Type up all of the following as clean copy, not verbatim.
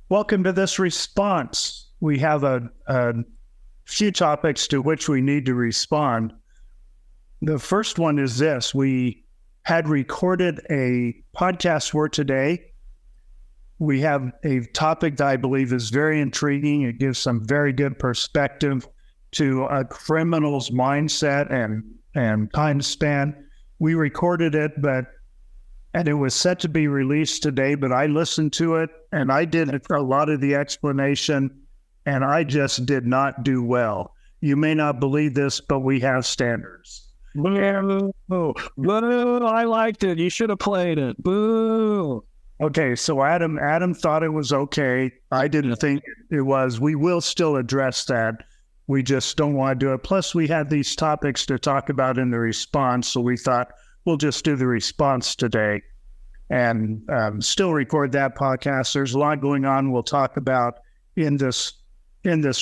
Welcome to this response. We have a few topics to which we need to respond. The first one is this. We had recorded a podcast for today. We have a topic that I believe is very intriguing. It gives some very good perspective to a criminal's mindset and time span. We recorded it, and it was set to be released today, but I listened to it and I did a lot of the explanation and I just did not do well. You may not believe this, but we have standards. Boo! Boo! I liked it. You should have played it. Boo! Okay, so Adam thought it was okay. I didn't think it was. We will still address that. We just don't want to do it. Plus, we had these topics to talk about in the response, so we thought we'll just do the response today and still record that podcast. There's a lot going on we'll talk about in this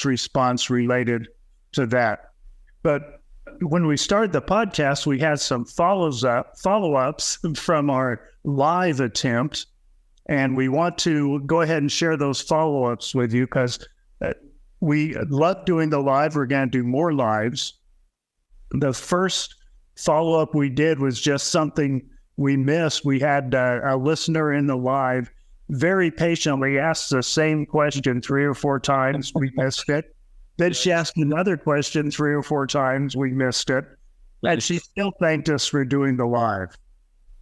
response related to that. But when we started the podcast, we had some follow-ups from our live attempt, and we want to go ahead and share those follow-ups with you because we love doing the live. We're going to do more lives. The first follow-up we did was just something we missed. We had a listener in the live very patiently asked the same question 3 or 4 times. We missed it. Then she asked another question 3 or 4 times. We missed it. And she still thanked us for doing the live.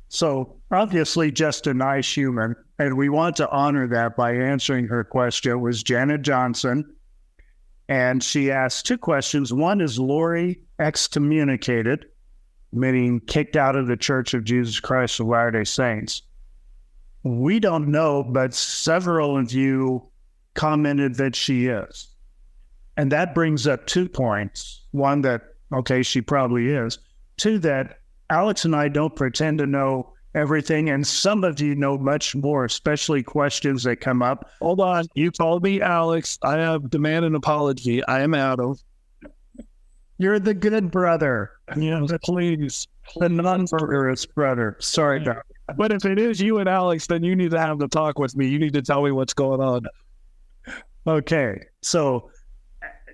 So obviously just a nice human. And we want to honor that by answering her question. It was Janet Johnson. And she asked 2 questions. One, is Lori excommunicated, meaning kicked out of the Church of Jesus Christ of Latter-day Saints? We don't know, but several of you commented that she is. And that brings up 2 points. One, that, okay, she probably is. 2, that Alex and I don't pretend to know everything, and some of you know much more, especially questions that come up. Hold on. You called me Alex. I have demand an apology. I am Adam. You're the good brother. Yes, please. The non-murderous brother. Sorry, Doc. But if it is you and Alex, then you need to have the talk with me. You need to tell me what's going on. Okay. So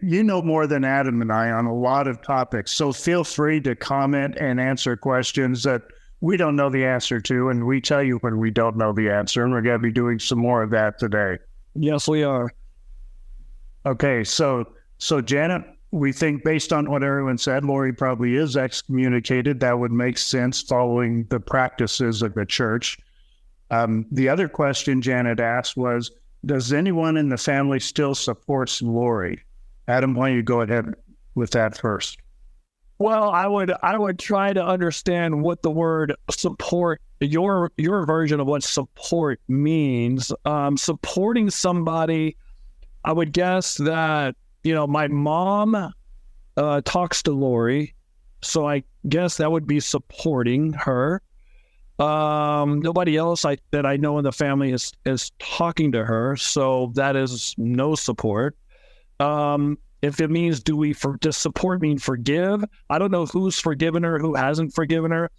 you know more than Adam and I on a lot of topics. So feel free to comment and answer questions that we don't know the answer to, and we tell you when we don't know the answer, and we're going to be doing some more of that today. Yes, we are. Okay. So Janet, we think based on what everyone said, Lori probably is excommunicated. That would make sense following the practices of the church. The other question Janet asked was, does anyone in the family still support Lori? Adam, why don't you go ahead with that first? Well, I would try to understand what the word support, your version of what support means. Supporting somebody, I would guess that, my mom talks to Lori, so I guess that would be supporting her. Nobody else that I know in the family is talking to her, so that is no support. If it means does support mean forgive? I don't know who's forgiven her, who hasn't forgiven her.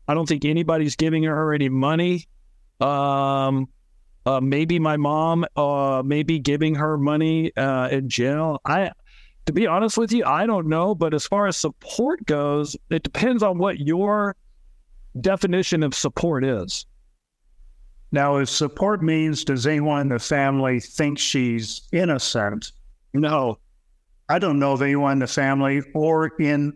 I don't think anybody's giving her any money. Maybe my mom may be giving her money in jail. To be honest with you, I don't know. But as far as support goes, it depends on what your definition of support is. Now, if support means, does anyone in the family think she's innocent? No. I don't know of anyone in the family or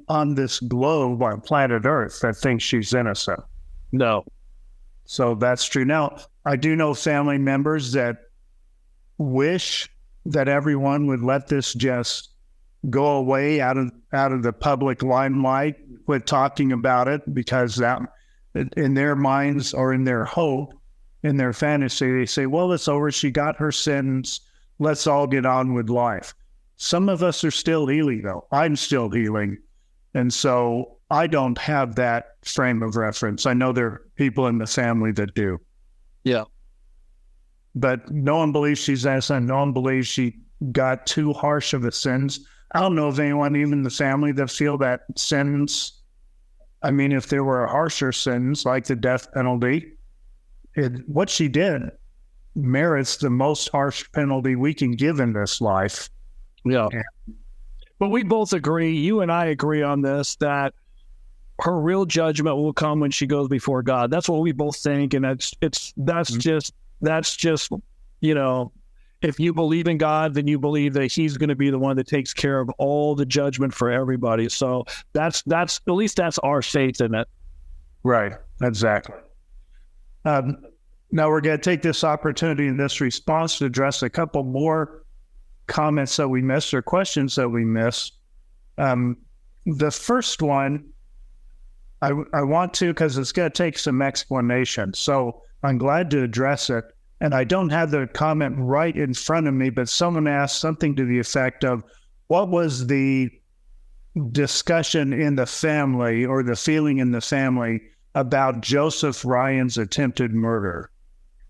on this globe on planet Earth that thinks she's innocent. No. So that's true. Now, I do know family members that wish that everyone would let this just go away out of the public limelight, quit talking about it, because that, in their minds or in their hope, in their fantasy, they say, well, it's over. She got her sentence. Let's all get on with life. Some of us are still healing, though. I'm still healing. And so I don't have that frame of reference. I know there are people in the family that do. Yeah. But no one believes she's innocent. No one believes she got too harsh of a sentence. I don't know of anyone, even in the family, that feel that sentence. I mean, if there were a harsher sentence, like the death penalty, what she did merits the most harsh penalty we can give in this life. Yeah. But we both agree, you and I agree on this, that her real judgment will come when she goes before God. That's what we both think. And that's just, you know, if you believe in God, then you believe that he's going to be the one that takes care of all the judgment for everybody. So that's at least that's our faith in it. Right. Exactly. Now we're going to take this opportunity in this response to address a couple more comments that we missed or questions that we missed. The first one, I want to, because it's going to take some explanation. So I'm glad to address it. And I don't have the comment right in front of me, but someone asked something to the effect of, what was the discussion in the family or the feeling in the family about Joseph Ryan's attempted murder?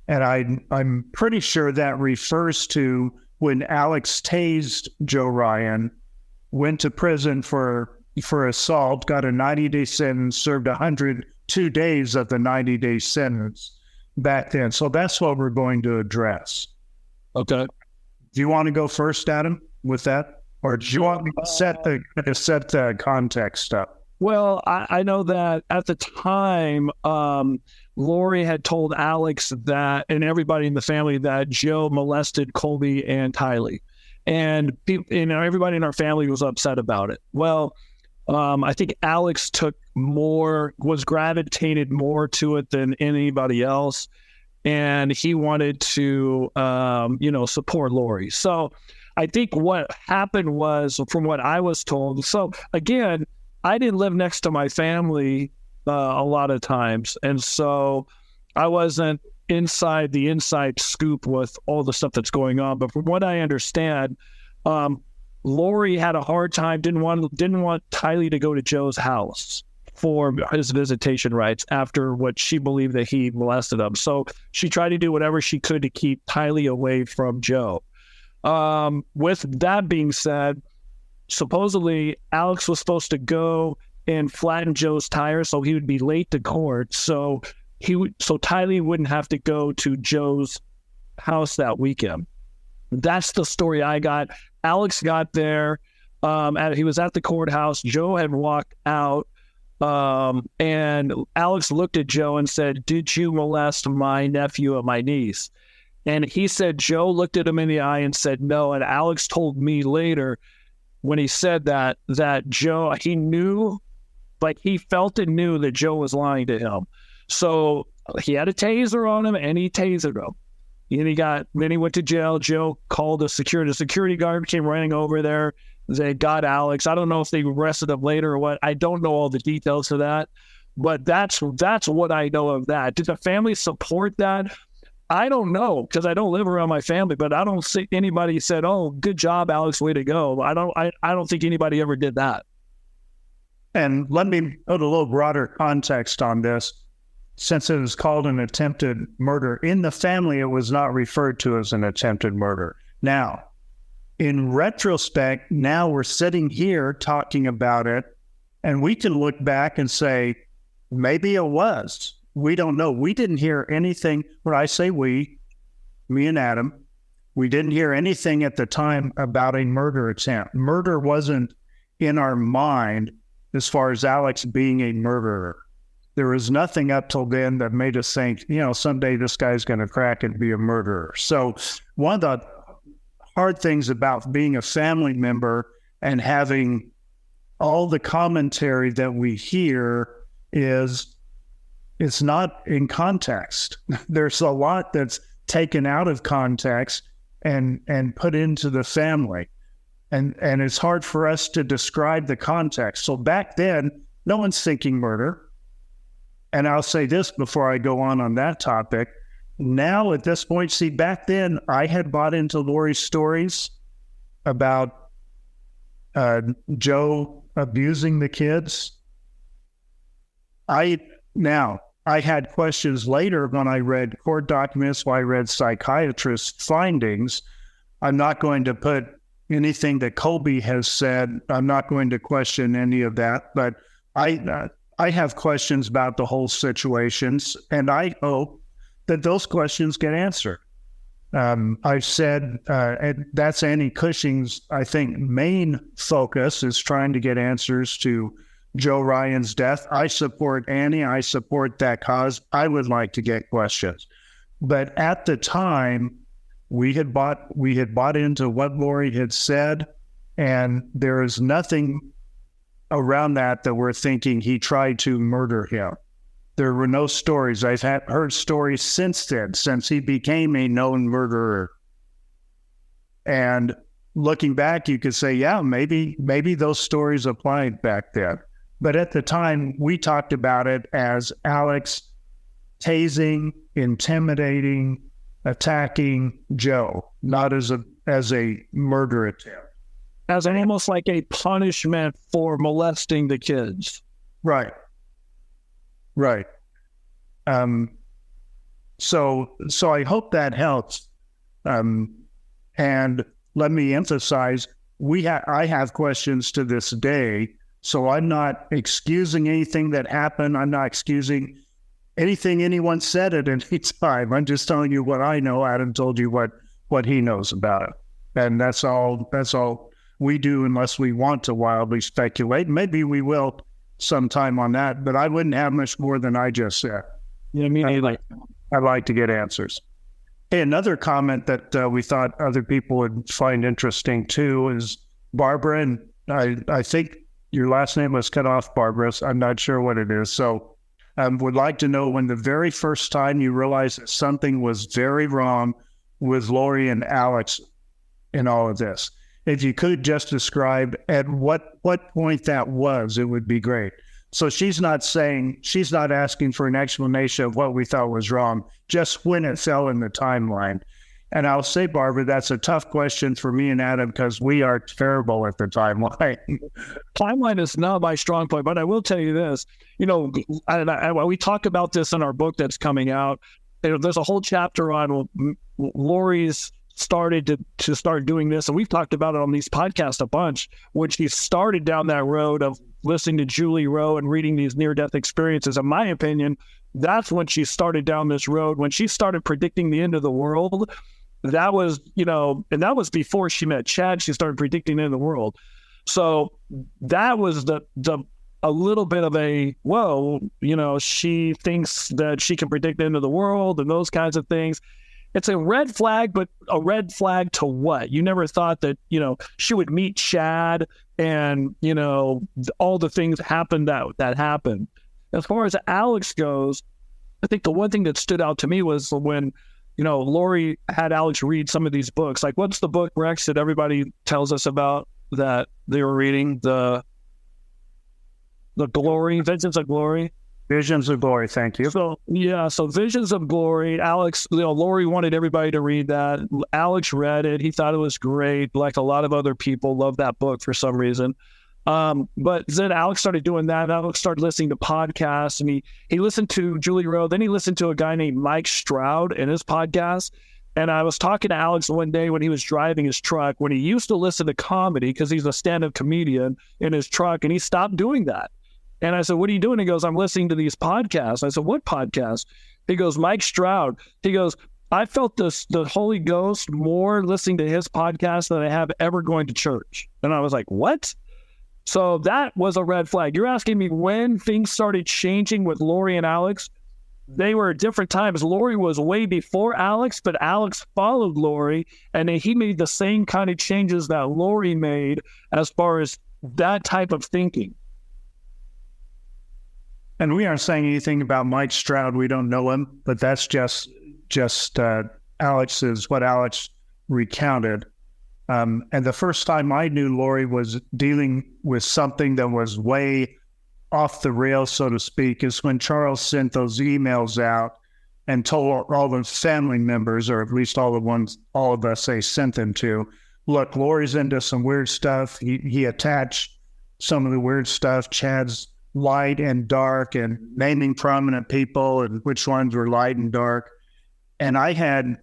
And I'm pretty sure that refers to when Alex tased Joe Ryan, went to prison for assault, got a 90-day sentence, served 102 days of the 90-day sentence back then. So that's what we're going to address. Okay. Do you want to go first, Adam, with that? Or do you want me to set the context up? Well, I know that at the time, Lori had told Alex that, and everybody in the family, that Joe molested Colby and Tylee. And everybody in our family was upset about it. Well, I think Alex was gravitated more to it than anybody else. And he wanted to, support Lori. So I think what happened was, from what I was told, so again, I didn't live next to my family a lot of times. And so I wasn't inside the inside scoop with all the stuff that's going on. But from what I understand, Lori had a hard time, didn't want Tylee to go to Joe's house for his visitation rights after what she believed that he molested him. So she tried to do whatever she could to keep Tylee away from Joe. With that being said, supposedly Alex was supposed to go and flatten Joe's tires so he would be late to court. So Tylee wouldn't have to go to Joe's house that weekend. That's the story I got. Alex got there. He was at the courthouse. Joe had walked out. And Alex looked at Joe and said, "Did you molest my nephew and my niece?" And he said, Joe looked at him in the eye and said, "No." And Alex told me later, when he said that Joe, he knew, like he felt and knew that Joe was lying to him. So he had a taser on him and he tasered him. And then he went to jail. Joe called the security guard came running over there. They got Alex. I don't know if they arrested him later or what. I don't know all the details of that, but that's what I know of that. Did the family support that? I don't know, because I don't live around my family, but I don't see anybody said, "Oh, good job, Alex, way to go." I don't think anybody ever did that. And let me put a little broader context on this. Since it was called an attempted murder, in the family, it was not referred to as an attempted murder. Now, in retrospect, now we're sitting here talking about it, and we can look back and say, maybe it was. We don't know. We didn't hear anything. When I say we, me and Adam, we didn't hear anything at the time about a murder attempt. Murder wasn't in our mind as far as Alex being a murderer. There was nothing up till then that made us think, someday this guy's going to crack and be a murderer. So one of the hard things about being a family member and having all the commentary that we hear is it's not in context. There's a lot that's taken out of context and put into the family. And it's hard for us to describe the context. So back then, no one's thinking murder. And I'll say this before I go on that topic. Now, at this point, see, back then, I had bought into Lori's stories about Joe abusing the kids. I had questions later when I read court documents, when I read psychiatrist findings. I'm not going to put anything that Colby has said. I'm not going to question any of that, but I have questions about the whole situations, and I hope that those questions get answered. I've said, and that's Annie Cushing's, I think, main focus is trying to get answers to Joe Ryan's death. I support Annie. I support that cause. I would like to get questions. But at the time, we had bought into what Lori had said, and there is nothing around that we're thinking he tried to murder him. There were no stories. I've heard stories since then, since he became a known murderer. And looking back, you could say, yeah, maybe those stories applied back then. But at the time, we talked about it as Alex tasing, intimidating, attacking Joe, not as a murder attempt. As almost like a punishment for molesting the kids. Right. So I hope that helps. And let me emphasize, I have questions to this day, so I'm not excusing anything that happened. I'm not excusing anything anyone said at any time. I'm just telling you what I know. Adam told you what he knows about it. And that's all we do, unless we want to wildly speculate. Maybe we will sometime on that, but I wouldn't have much more than I just said. Yeah, me neither. I'd like to get answers. Hey, another comment that we thought other people would find interesting too is Barbara, and I think your last name was cut off, Barbara. I'm not sure what it is. So would like to know when the very first time you realized that something was very wrong with Lori and Alex in all of this. If you could just describe at what point that was, it would be great. So she's not asking for an explanation of what we thought was wrong, just when it fell in the timeline. And I'll say, Barbara, that's a tough question for me and Adam because we are terrible at the timeline. Timeline is not my strong point, but I will tell you this. We talk about this in our book that's coming out. There's a whole chapter on Lori's started to start doing this, and we've talked about it on these podcasts a bunch, when she started down that road of listening to Julie Rowe and reading these near-death experiences. In my opinion, that's when she started down this road. When she started predicting the end of the world, that was, and that was before she met Chad. She started predicting the end of the world. So that was a little bit of a, whoa, she thinks that she can predict the end of the world and those kinds of things. It's a red flag, but a red flag to what? You never thought that, she would meet Chad and, all the things happened that happened. As far as Alex goes, I think the one thing that stood out to me was when, Lori had Alex read some of these books. Like, what's the book, Rex, that everybody tells us about that they were reading? The Glory, Visions of Glory. Visions of Glory, thank you. So Visions of Glory, Alex, Lori wanted everybody to read that. Alex read it. He thought it was great. Like a lot of other people love that book for some reason. But then Alex started doing that. Alex started listening to podcasts, and he listened to Julie Rowe. Then he listened to a guy named Mike Stroud in his podcast. And I was talking to Alex one day when he was driving his truck, when he used to listen to comedy because he's a stand-up comedian in his truck, and he stopped doing that. And I said, what are you doing? He goes, I'm listening to these podcasts. I said, what podcast? He goes, Mike Stroud. He goes, I felt the Holy Ghost more listening to his podcast than I have ever going to church. And I was like, what? So that was a red flag. You're asking me when things started changing with Lori and Alex. They were at different times. Lori was way before Alex, but Alex followed Lori, and he made the same kind of changes that Lori made as far as that type of thinking. And we aren't saying anything about Mike Stroud. We don't know him, but that's just what Alex recounted. And the first time I knew Lori was dealing with something that was way off the rails, so to speak, is when Charles sent those emails out and told all the family members, or at least all of us they sent them to, look, Lori's into some weird stuff. He attached some of the weird stuff, Chad's light and dark, and naming prominent people and which ones were light and dark. And I had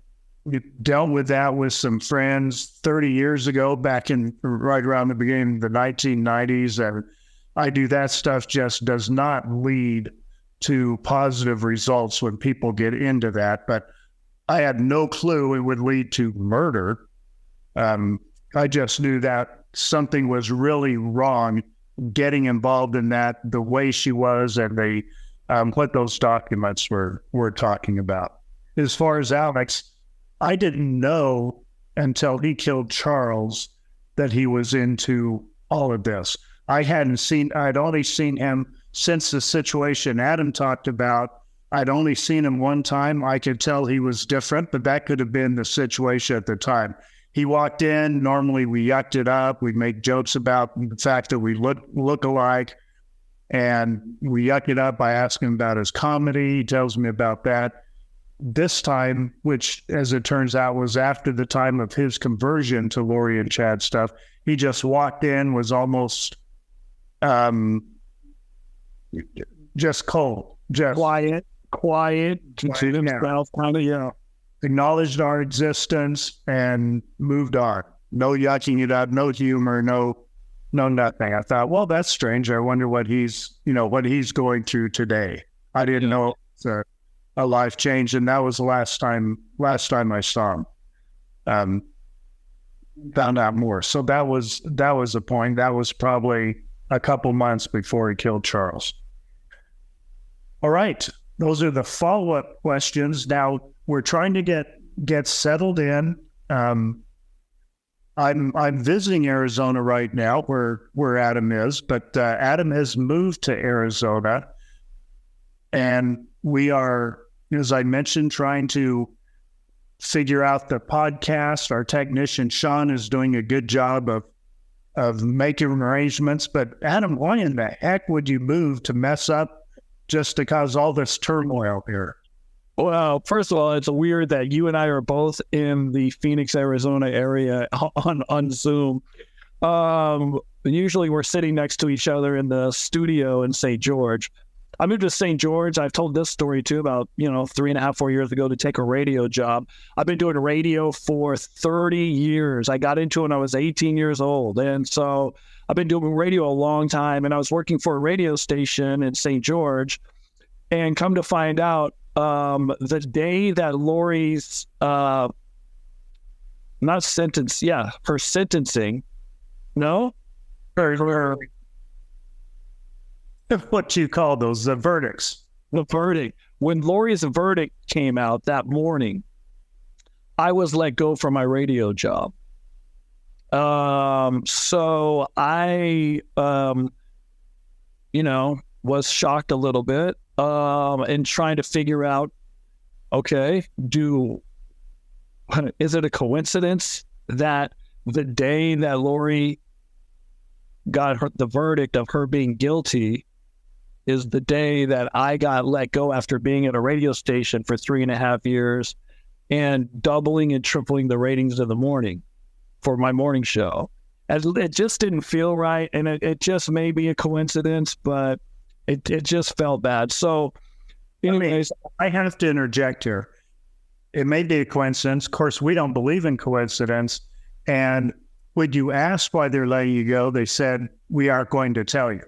dealt with that with some friends 30 years ago, back in right around the beginning of the 1990s. And I do that stuff just does not lead to positive results when people get into that. But I had no clue it would lead to murder. I just knew that something was really wrong getting involved in that, the way she was, and the what those documents were talking about. As far as Alex, I didn't know until he killed Charles that he was into all of this. I'd only seen him since the situation Adam talked about. I'd only seen him one time. I could tell he was different, but that could have been the situation at the time. He walked in. Normally we yucked it up. We'd make jokes about the fact that we look alike. And we yuck it up by asking him about his comedy. He tells me about that. This time, which as it turns out was after the time of his conversion to Lori and Chad stuff, he just walked in, was almost just cold. Just quiet to himself, kind of, yeah. Acknowledged our existence and moved on. No yucking it up, no humor, no nothing. I thought, well, that's strange. I wonder what he's going through today. I didn't know it's a life change, and that was the last time I saw him. Found out more. So that was the point. That was probably a couple months before he killed Charles. All right. Those are the follow-up questions. Now we're trying to get settled in. I'm visiting Arizona right now, where Adam is, but Adam has moved to Arizona, and we are, as I mentioned, trying to figure out the podcast. Our technician Sean is doing a good job of making arrangements. But Adam, why in the heck would you move to mess up just to cause all this turmoil here? Well, first of all, it's weird that you and I are both in the Phoenix, Arizona area on Zoom. Usually we're sitting next to each other in the studio in St. George. I moved to St. George. I've told this story too about, 3.5, 4 years ago to take a radio job. I've been doing radio for 30 years. I got into it when I was 18 years old. And so I've been doing radio a long time, and I was working for a radio station in St. George, and come to find out, the day that Lori's, her sentencing, no? Her what you call those, the verdicts. The verdict. When Lori's verdict came out that morning, I was let go from my radio job. So I, was shocked a little bit, and trying to figure out, okay, is it a coincidence that the day that Lori got the verdict of her being guilty is the day that I got let go after being at a radio station for 3.5 years and doubling and tripling the ratings in the morning for my morning show. It just didn't feel right, and it just may be a coincidence, but it just felt bad. So anyways, I have to interject here. It may be a coincidence. Of course, we don't believe in coincidence. And when you asked why they're letting you go, they said, we aren't going to tell you.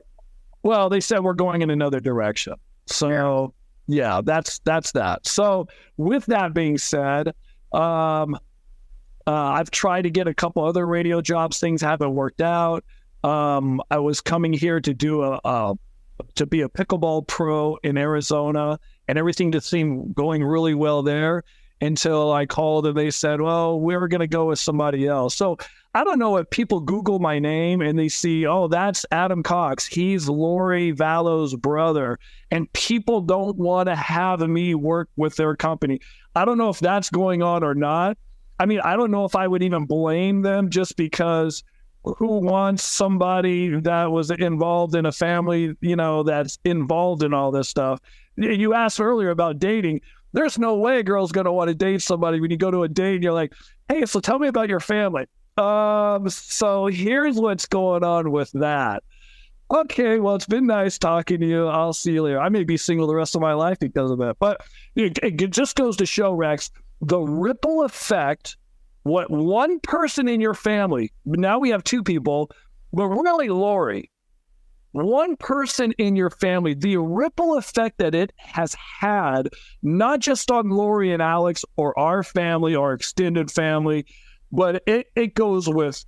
Well, they said we're going in another direction. So yeah, that's that. So with that being said, I've tried to get a couple other radio jobs. Things haven't worked out. I was coming here to do to be a pickleball pro in Arizona, and everything just seemed going really well there until I called and they said, well, we're going to go with somebody else. So I don't know if people Google my name and they see, oh, that's Adam Cox. He's Lori Vallow's brother. And people don't want to have me work with their company. I don't know if that's going on or not. I mean, I don't know if I would even blame them, just because who wants somebody that was involved in a family, that's involved in all this stuff? You asked earlier about dating. There's no way a girl's going to want to date somebody when you go to a date and you're like, hey, so tell me about your family. So here's what's going on with that. Okay, well, it's been nice talking to you. I'll see you later. I may be single the rest of my life because of that. But it just goes to show, Rex, the ripple effect, what one person in your family, now we have two people, but really Lori, one person in your family, the ripple effect that it has had, not just on Lori and Alex or our family, our extended family, but it goes with,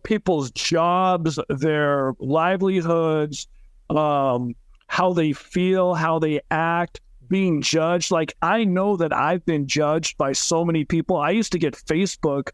people's jobs, their livelihoods, how they feel, how they act, being judged. Like, I know that I've been judged by so many people. I used to get Facebook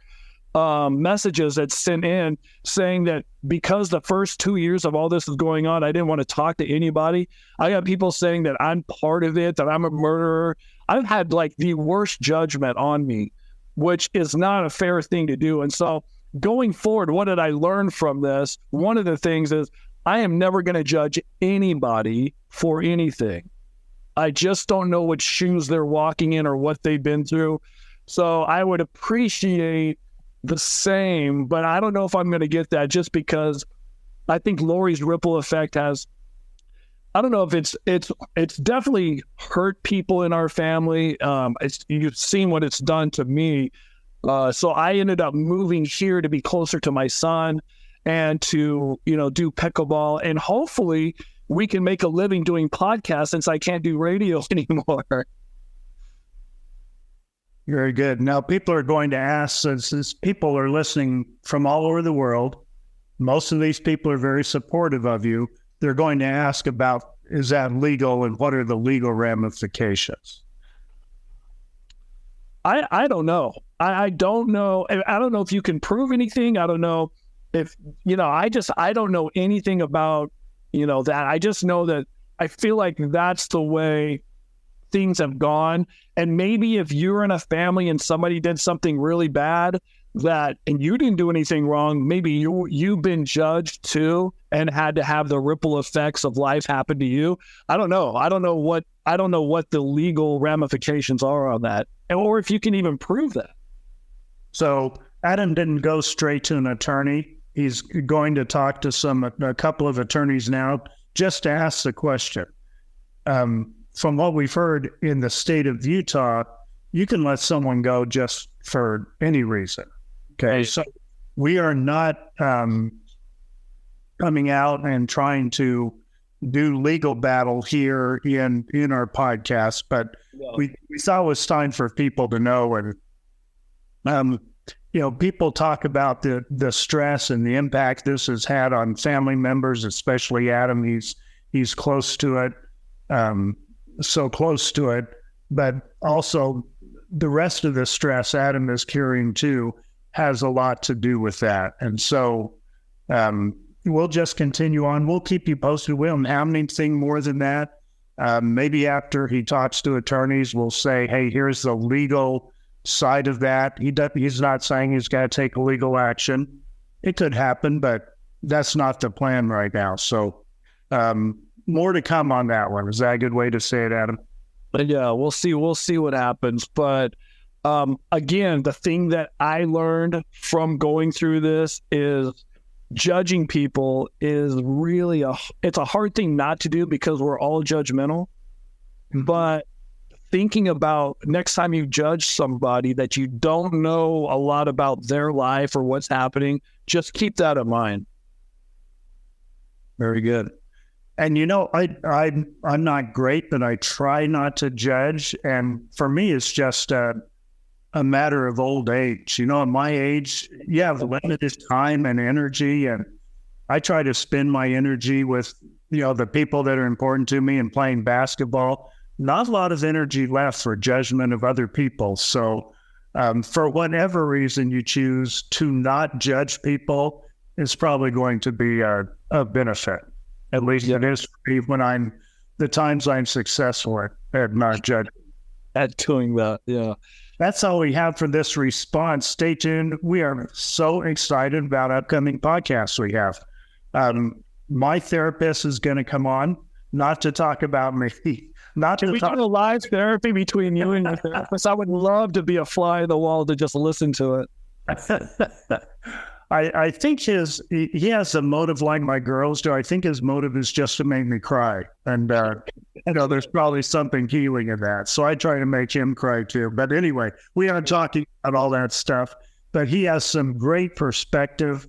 messages that sent in saying that because the first 2 years of all this is going on, I didn't want to talk to anybody. I got people saying that I'm part of it, that I'm a murderer. I've had like the worst judgment on me, which is not a fair thing to do. And so going forward, what did I learn from this? One of the things is I am never going to judge anybody for anything. I just don't know what shoes they're walking in or what they've been through. So I would appreciate the same, but I don't know if I'm going to get that, just because I think Lori's ripple effect has, I don't know if it's definitely hurt people in our family. You've seen what it's done to me. So I ended up moving here to be closer to my son and to, do pickleball, and hopefully we can make a living doing podcasts since I can't do radio anymore. Very good. Now, people are going to ask, since people are listening from all over the world, most of these people are very supportive of you. They're going to ask about, is that legal, and what are the legal ramifications? I don't know. I don't know. I don't know if you can prove anything. I don't know if, I don't know anything about, that. I just know that I feel like that's the way things have gone. And maybe if you're in a family and somebody did something really bad and you didn't do anything wrong, maybe you've been judged too and had to have the ripple effects of life happen to you. I don't know. I don't know what the legal ramifications are on that, or if you can even prove that. So Adam didn't go straight to an attorney. He's going to talk to a couple of attorneys now just to ask the question. From what we've heard in the state of Utah, you can let someone go just for any reason. Okay, so we are not coming out and trying to do legal battle here in our podcast, but we thought it was time for people to know. And people talk about the stress and the impact this has had on family members, especially Adam. He's close to it. So close to it, but also the rest of the stress Adam is carrying too has a lot to do with that. And so we'll just continue on. We'll keep you posted. We don't have anything more than that. Maybe after he talks to attorneys, we'll say, hey, here's the legal side of that. He's not saying he's got to take legal action. It could happen, but that's not the plan right now. So more to come on that one. Is that a good way to say it, Adam? Yeah, we'll see what happens. But again, the thing that I learned from going through this is judging people is really it's a hard thing not to do because we're all judgmental. Mm-hmm. But thinking about next time you judge somebody that you don't know a lot about their life or what's happening, just keep that in mind. Very good. And I'm not great, but I try not to judge. And for me, it's just a matter of old age. At my age, you have limited time and energy, and I try to spend my energy with the people that are important to me and playing basketball. Not a lot of energy left for judgment of other people. So for whatever reason you choose to not judge people, it's probably going to be a benefit. At least it is for me when the times I'm successful at not judging. At doing that, yeah. That's all we have for this response. Stay tuned. We are so excited about upcoming podcasts we have. My therapist is going to come on, not to talk about me. Can we do a live therapy between you and your therapist? I would love to be a fly on the wall to just listen to it. I think he has a motive like my girls do. I think his motive is just to make me cry. And, there's probably something healing in that. So I try to make him cry too. But anyway, we aren't talking about all that stuff, but he has some great perspective.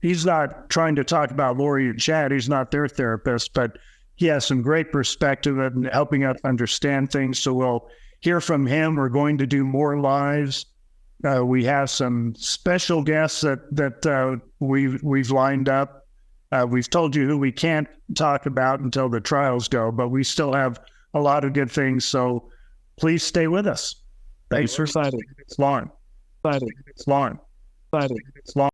he's not trying to talk about Lori and Chad. He's not their therapist, but he has some great perspective in helping us understand things. So we'll hear from him. We're going to do more lives. We have some special guests that we've lined up. We've told you who we can't talk about until the trials go, but we still have a lot of good things. So please stay with us. Thanks for citing. It's Lauren. Citing. It's Lauren. Citing. It's Lauren.